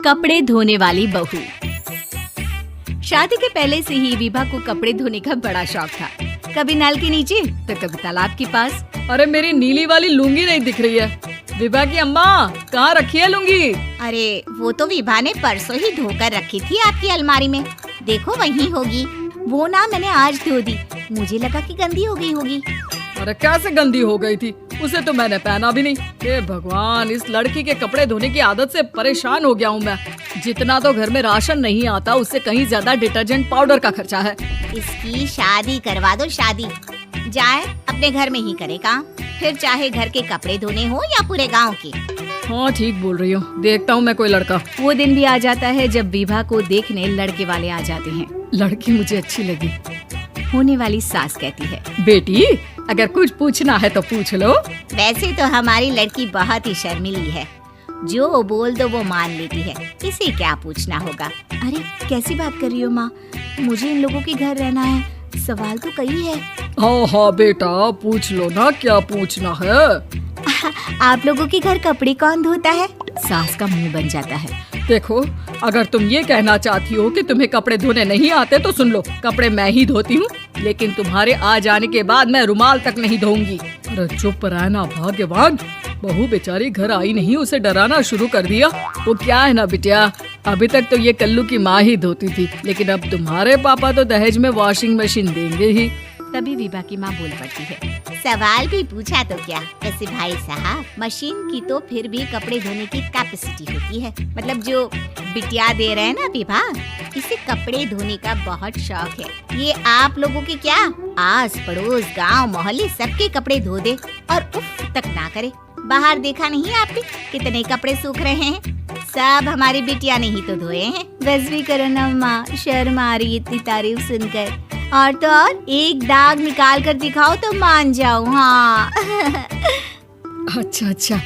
कपड़े धोने वाली बहू। शादी के पहले से ही विभा को कपड़े धोने का बड़ा शौक था। कभी नल के नीचे तो कभी तालाब के पास। अरे मेरी नीली वाली लुंगी नहीं दिख रही है। विभा की अम्मा कहाँ रखी है लुंगी? अरे वो तो विभा ने परसों ही धोकर रखी थी आपकी अलमारी में। देखो वहीं होगी। वो ना मैंने आज धो दी, मुझे लगा कि गंदी हो गई होगी। अरे कैसे गंदी हो गई थी? उसे तो मैंने पहना भी नहीं। हे भगवान, इस लड़की के कपड़े धोने की आदत से परेशान हो गया हूँ मैं। जितना तो घर में राशन नहीं आता, उससे कहीं ज्यादा डिटर्जेंट पाउडर का खर्चा है। इसकी शादी करवा दो, शादी जाए अपने घर में ही करे काम, फिर चाहे घर के कपड़े धोने हो या पूरे गांव के। हाँ ठीक बोल रही हो, देखता हूँ मैं कोई लड़का। वो दिन भी आ जाता है जब विभा को देखने लड़के वाले आ जाते हैं। लड़की मुझे अच्छी लगी। होने वाली सास कहती है, बेटी अगर कुछ पूछना है तो पूछ लो। वैसे तो हमारी लड़की बहुत ही शर्मीली है, जो बोल दो वो मान लेती है, इसे क्या पूछना होगा। अरे कैसी बात कर रही हो माँ, मुझे इन लोगों के घर रहना है, सवाल तो कई है। हाँ हाँ बेटा पूछ लो ना, क्या पूछना है। आप लोगों के घर कपड़े कौन धोता है? सास का मुंह बन जाता है। देखो अगर तुम ये कहना चाहती हो कि तुम्हें कपड़े धोने नहीं आते तो सुन लो, कपड़े मैं ही धोती हूँ, लेकिन तुम्हारे आ जाने के बाद मैं रुमाल तक नहीं धोऊंगी। अरे चुप रहना भाग्यवान, बहू बेचारी घर आई नहीं, उसे डराना शुरू कर दिया। वो क्या है ना बिटिया, अभी तक तो ये कल्लू की माँ ही धोती थी, लेकिन अब तुम्हारे पापा तो दहेज में वॉशिंग मशीन देंगे ही। तभी विभा की माँ बोल पड़ती है, सवाल भी पूछा तो क्या। वैसे भाई साहब, मशीन की तो फिर भी कपड़े धोने की कैपेसिटी होती है। मतलब जो बिटिया दे रहे हैं ना विभा, इसे कपड़े धोने का बहुत शौक है। ये आप लोगों के क्या, आस पड़ोस गांव मोहल्ले सबके कपड़े धो दे और उफ तक ना करे। बाहर देखा नहीं आपने कितने कपड़े सूख रहे हैं? सब हमारी बिटिया ने ही तो धोए हैं। बस भी करो ना माँ, शर्म आ रही इतनी तारीफ सुनकर। और तो और एक दाग निकाल कर दिखाओ तो मान जाओ। हाँ अच्छा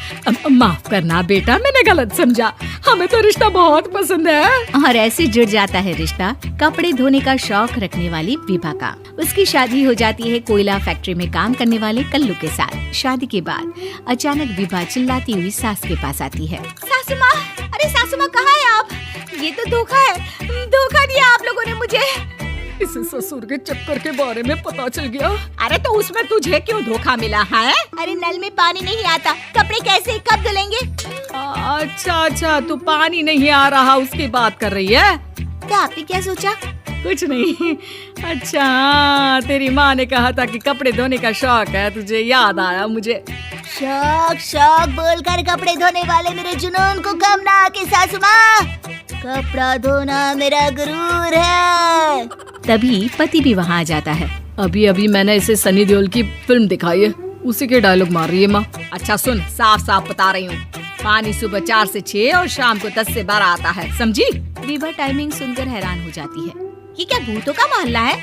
माफ करना बेटा, मैंने गलत समझा। हमें तो रिश्ता बहुत पसंद है। और ऐसे जुड़ जाता है रिश्ता कपड़े धोने का शौक रखने वाली विभा का। उसकी शादी हो जाती है कोयला फैक्ट्री में काम करने वाले कल्लू के साथ। शादी के बाद अचानक विभा चिल्लाती हुई सास के पास आती है। सासू माँ, अरे सासू माँ कहाँ है आप? ये तो धोखा है, धोखा दिया आप लोगों ने मुझे। इसे ससुर के चक्कर के बारे में पता चल गया। अरे तो उसमें तुझे क्यों धोखा मिला है? अरे नल में पानी नहीं आता, कपड़े कैसे कब धुलेंगे? अच्छा तू पानी नहीं आ रहा उसकी बात कर रही है? तो आपने क्या सोचा? कुछ नहीं। अच्छा तेरी माँ ने कहा था कि कपड़े धोने का शौक है, तुझे याद आया मुझे। शौक बोलकर कपड़े धोने वाले मेरे जुनून को कम ना आके सासू माँ, कपड़ा धोना मेरा गुरूर है। तभी पति भी वहाँ आ जाता है। अभी मैंने इसे सनी देओल की फिल्म दिखाई है, उसी के डायलॉग मार रही है माँ। अच्छा सुन, साफ बता रही हूँ, पानी सुबह 4 से 6 और शाम को 10 से 12 आता है, समझी? विभा टाइमिंग सुनकर हैरान हो जाती है। ये क्या भूतों का मोहल्ला है?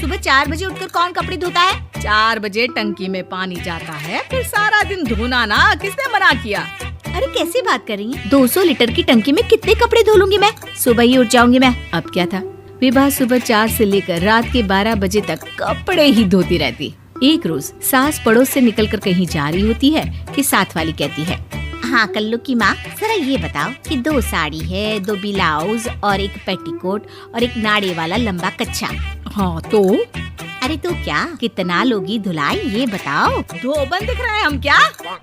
सुबह 4 बजे उठकर कौन कपड़े धोता है? 4 बजे टंकी में पानी जाता है, फिर सारा दिन धोना ना, किसने मना किया? अरे कैसी बात कर रही हैं? 200 लीटर की टंकी में कितने कपड़े धो लूंगी मैं? सुबह ही उठ जाऊंगी मैं। अब क्या था, विभा सुबह 4 से लेकर रात के 12 बजे तक कपड़े ही धोती रहती। एक रोज सास पड़ोस से निकलकर कहीं जा रही होती है कि साथ वाली कहती है, हाँ कल्लू की माँ, जरा ये बताओ कि 2 साड़ी है, 2 ब्लाउज और एक पेटीकोट और एक नाड़े वाला लंबा कच्छा। हाँ तो? अरे तो क्या, कितना लोगी धुलाई ये बताओ। धोबन दिख रहे हैं हम क्या?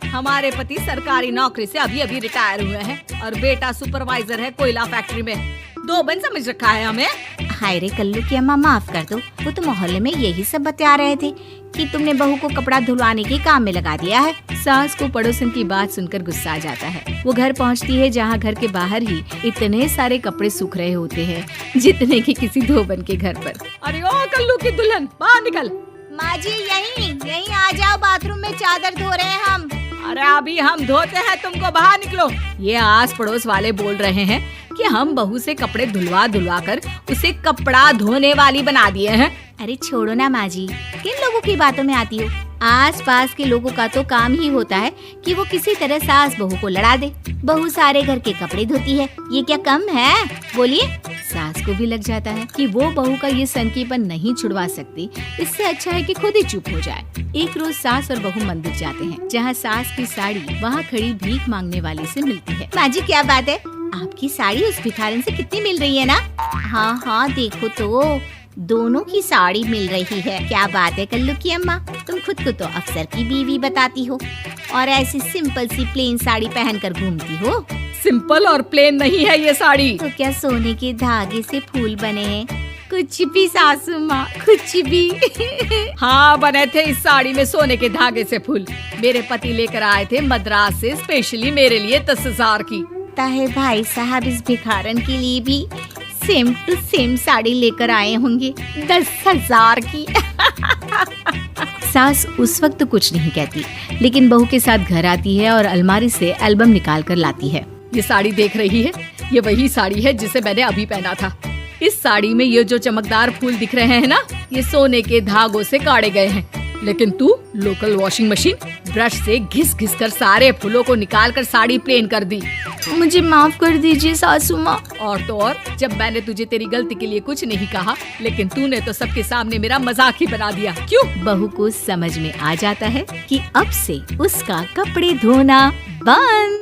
हमारे पति सरकारी नौकरी से अभी रिटायर हुए हैं और बेटा सुपरवाइजर है कोयला फैक्ट्री में। धोबन समझ रखा है हमें। हाय रे कल्लू की अम्मा, माफ कर दो, वो तो मोहल्ले में यही सब बता रहे थे कि तुमने बहू को कपड़ा धुलवाने के काम में लगा दिया है। सास को पड़ोसन की बात सुनकर गुस्सा आ जाता है। वो घर पहुंचती है जहां घर के बाहर ही इतने सारे कपड़े सूख रहे होते हैं जितने कि किसी धोबन के घर पर। अरे ओ कल्लू की दुल्हन, बाहर निकल। माँ जी यहीं आ जाओ, बाथरूम में चादर धो रहे हैं हम। अरे अभी हम धोते हैं, तुमको बाहर निकलो। ये आस पड़ोस वाले बोल रहे हैं कि हम बहू से कपड़े धुलवा कर उसे कपड़ा धोने वाली बना दिए हैं। अरे छोड़ो ना माँ जी, किन लोगों की बातों में आती हो? आस पास के लोगों का तो काम ही होता है कि वो किसी तरह सास बहू को लड़ा दे। बहू सारे घर के कपड़े धोती है, ये क्या कम है? बोलिए। सास को भी लग जाता है कि वो बहू का ये सनकीपन नहीं छुड़वा सकती, इससे अच्छा है कि खुद ही चुप हो जाए। एक रोज सास और बहू मंदिर जाते हैं, जहाँ सास की साड़ी वहाँ खड़ी भीख मांगने वाली से मिलती है। माँ जी क्या बात है, आपकी साड़ी उस भिखारन से कितनी मिल रही है ना? हाँ हाँ देखो तो दोनों की साड़ी मिल रही है। क्या बात है कल्लू की अम्मा, तुम खुद को तो अफसर की बीवी बताती हो और ऐसी सिंपल सी प्लेन साड़ी पहनकर घूमती हो। सिंपल और प्लेन नहीं है ये साड़ी। तो क्या सोने के धागे से फूल बने हैं? कुछ भी सासू माँ, कुछ भी। हाँ बने थे इस साड़ी में सोने के धागे से फूल। मेरे पति लेकर आए थे मद्रास से स्पेशली मेरे लिए 10,000 की। ताहे भाई साहब इस भिखारन के लिए भी सेम टू सेम साड़ी लेकर आए होंगे 10,000 की। सास उस वक्त तो कुछ नहीं कहती, लेकिन बहू के साथ घर आती है और अलमारी से एल्बम निकाल कर लाती है। ये साड़ी देख रही है, ये वही साड़ी है जिसे मैंने अभी पहना था। इस साड़ी में ये जो चमकदार फूल दिख रहे हैं ना, ये सोने के धागों से काढ़े गए हैं। लेकिन तू लोकल वॉशिंग मशीन ब्रश से घिस घिस कर सारे फूलों को निकाल कर साड़ी प्लेन कर दी। मुझे माफ कर दीजिए सासू माँ। और तो और, जब मैंने तुझे तेरी गलती के लिए कुछ नहीं कहा, लेकिन तूने तो सबके सामने मेरा मजाक ही बना दिया। क्यों? बहू को समझ में आ जाता है कि अब से उसका कपड़े धोना बंद।